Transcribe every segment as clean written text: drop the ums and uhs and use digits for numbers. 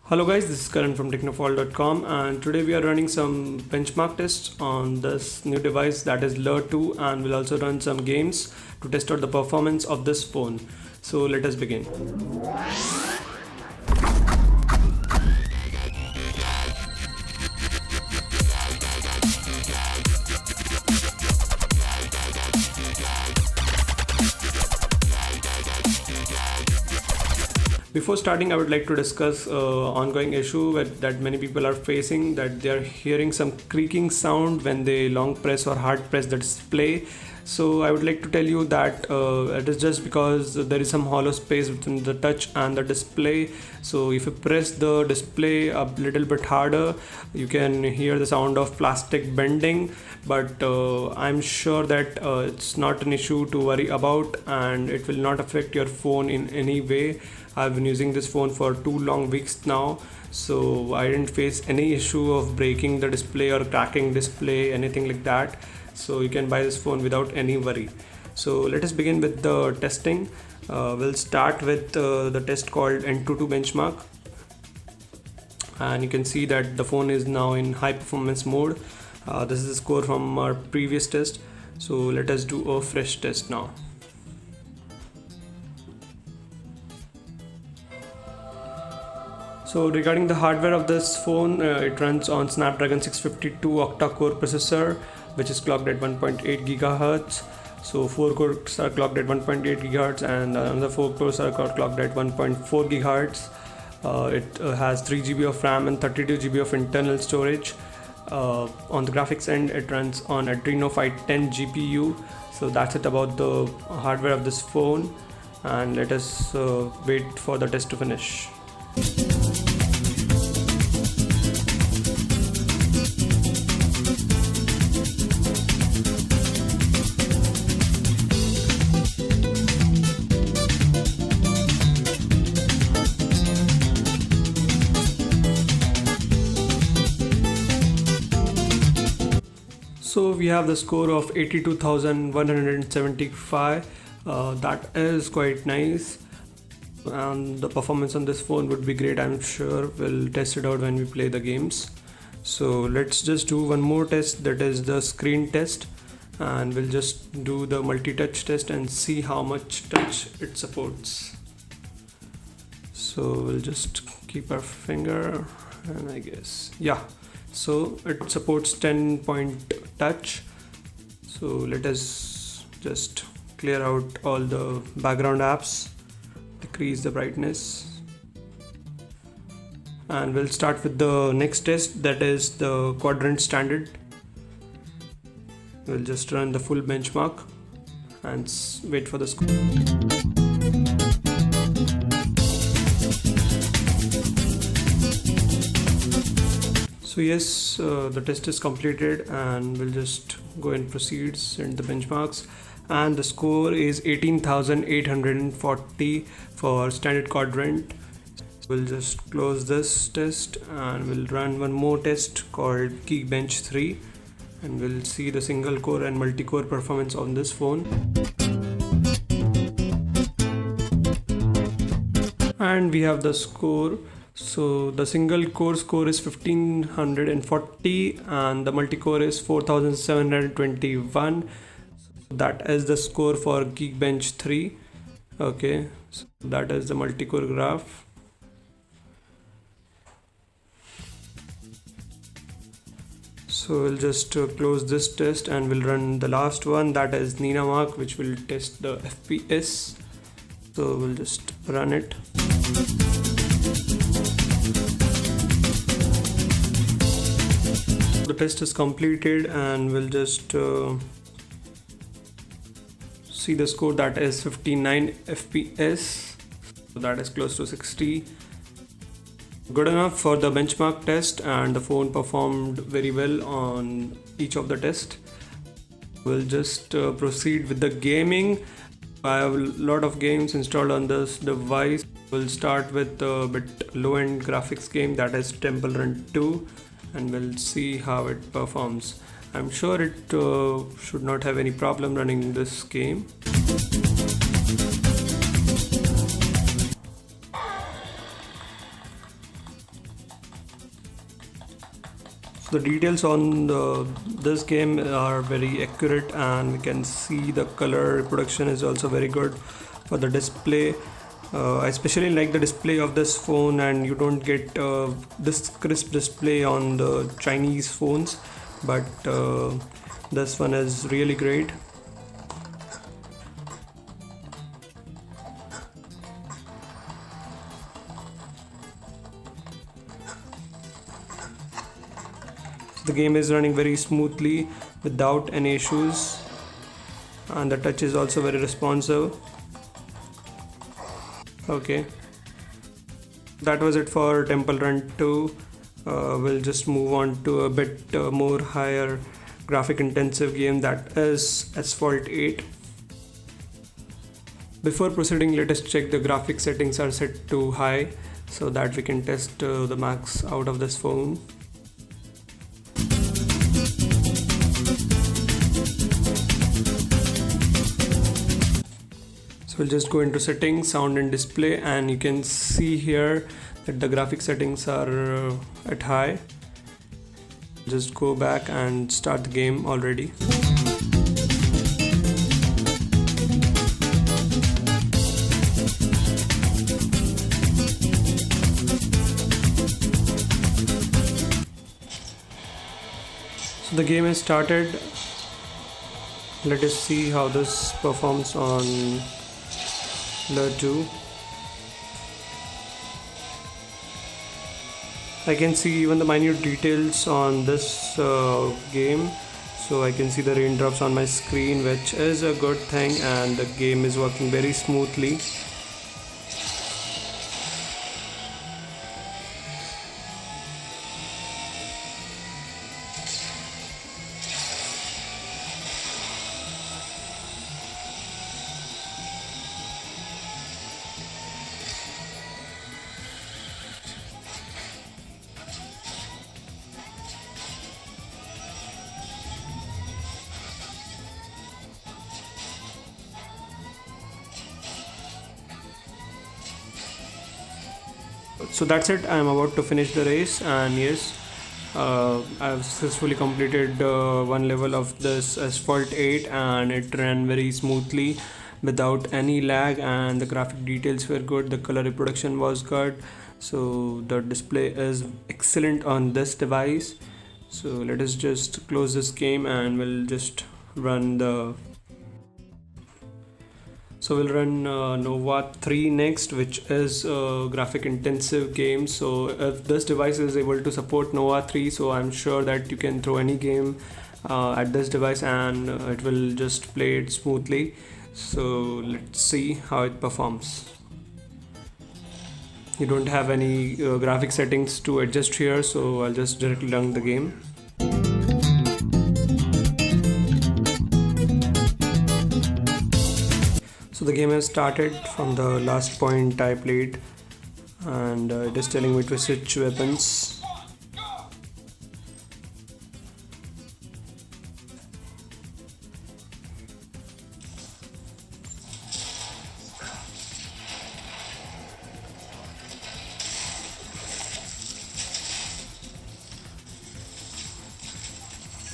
Hello guys, this is Karan from technofall.com and today we are running some benchmark tests on this new device, that is LeEco, and we'll also run some games to test out the performance of this phone. So let us begin. Before starting, I would like to discuss ongoing issue that many people are facing, that they are hearing some creaking sound when they long press or hard press the display. So I would like to tell you that it is just because there is some hollow space between the touch and the display. So if you press the display a little bit harder, you can hear the sound of plastic bending, but I'm sure that it's not an issue to worry about and it will not affect your phone in any way. I've been using this phone for 2 long weeks now, so I didn't face any issue of breaking the display or cracking display, anything like that. So you can buy this phone without any worry. So let us begin with the testing. We'll start with the test called N.O.V.A benchmark, and you can see that the phone is now in high performance mode. This is the score from our previous test, so let us do a fresh test now. So regarding the hardware of this phone, it runs on Snapdragon 652 octa-core processor, which is clocked at 1.8 GHz. So 4 cores are clocked at 1.8 GHz and another 4 cores are clocked at 1.4 GHz. It has 3 GB of RAM and 32 GB of internal storage. On the graphics end, it runs on Adreno 510 GPU. So that's it about the hardware of this phone, and let us wait for the test to finish. So we have the score of 82,175. That is quite nice, and the performance on this phone would be great. I'm sure we'll test it out when we play the games. So let's just do one more test, that is the screen test, and we'll just do the multi-touch test and see how much touch it supports. So we'll just keep our finger, and I guess, yeah, so it supports 10-point touch. So let us just clear out all the background apps, decrease the brightness, and we'll start with the next test, that is the Quadrant Standard. We'll just run the full benchmark and wait for the score. So yes, the test is completed, and we'll just go and proceed, send the benchmarks, and the score is 18,840 for standard quadrant. We'll just close this test and we'll run one more test called Geekbench III, and we'll see the single core and multi-core performance on this phone. And we have the score. So the single core score is 1540 and the multi-core is 4721. That is the score for Geekbench 3. Okay, so that is the multi-core graph. So we'll just close this test and we'll run the last one, that is Nenamark, which will test the FPS. So we'll just run it. The test is completed, and we'll just see the score, that is 59 FPS. So that is close to 60. Good enough for the benchmark test, and the phone performed very well on each of the tests. We'll just proceed with the gaming. I have a lot of games installed on this device. We'll start with a bit low-end graphics game, that is Temple Run 2, and we'll see how it performs. I'm sure it should not have any problem running this game. So the details on this game are very accurate, and we can see the color reproduction is also very good for the display. I especially like the display of this phone, and you don't get this crisp display on the Chinese phones, but this one is really great. The game is running very smoothly without any issues, and the touch is also very responsive. Okay, that was it for Temple Run 2. We'll just move on to a bit more higher graphic intensive game, that is Asphalt VIII. Before proceeding, let us check the graphic settings are set to high so that we can test the max out of this phone. We'll just go into settings, sound and display, and you can see here that the graphic settings are at high. Just go back and start the game already. So the game is started. Let us see how this performs on LeEco. I can see even the minute details on this game, so I can see the raindrops on my screen, which is a good thing, and the game is working very smoothly. So that's it. I am about to finish the race, and yes, I've successfully completed one level of this Asphalt 8, and it ran very smoothly without any lag, and the graphic details were good, the color reproduction was good, so the display is excellent on this device. So let us just close this game and we'll just run the we'll run N.O.V.A 3 next, which is a graphic intensive game. So if this device is able to support N.O.V.A 3, so I'm sure that you can throw any game at this device and it will just play it smoothly. So let's see how it performs. You don't have any graphic settings to adjust here, so I'll just directly run the game. So the game has started from the last point I played, and it is telling me to switch weapons.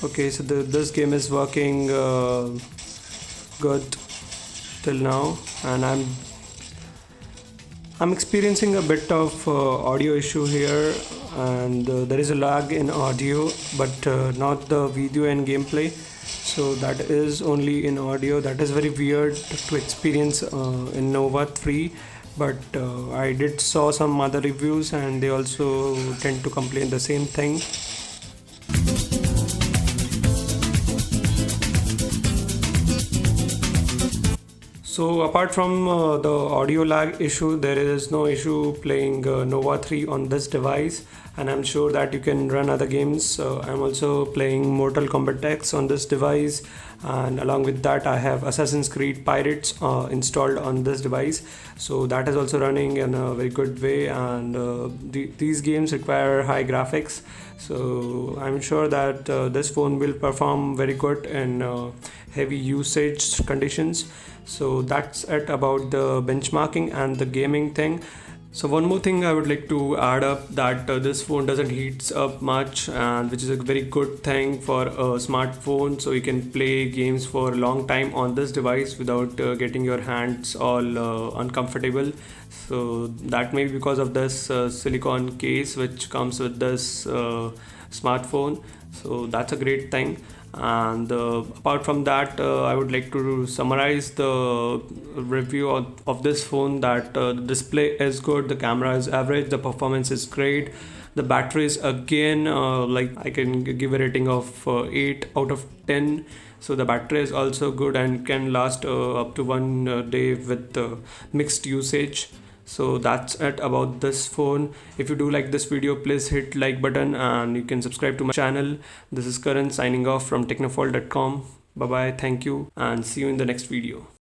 Okay, so this game is working good till now, and I'm experiencing a bit of audio issue here, and there is a lag in audio, but not the video and gameplay. So that is only in audio. That is very weird to experience in N.O.V.A 3, but I did saw some other reviews and they also tend to complain the same thing. So apart from the audio lag issue, there is no issue playing N.O.V.A 3 on this device, and I'm sure that you can run other games. I'm also playing Mortal Kombat X on this device, and along with that I have Assassin's Creed Pirates installed on this device, so that is also running in a very good way, and these games require high graphics, so I'm sure that this phone will perform very good in heavy usage conditions. So that's it about the benchmarking and the gaming thing. So one more thing I would like to add up, that this phone doesn't heat up much, and which is a very good thing for a smartphone. So you can play games for a long time on this device without getting your hands all uncomfortable. So that may be because of this silicone case which comes with this smartphone. So that's a great thing. And apart from that, I would like to summarize the review of this phone, that the display is good, the camera is average, the performance is great, the battery is again like I can give a rating of 8 out of 10. So the battery is also good and can last up to 1 day with mixed usage. So that's it about this phone. If you do like this video, please hit like button, and you can subscribe to my channel. This is Karan signing off from technophile.com. Bye bye, thank you, and see you in the next video.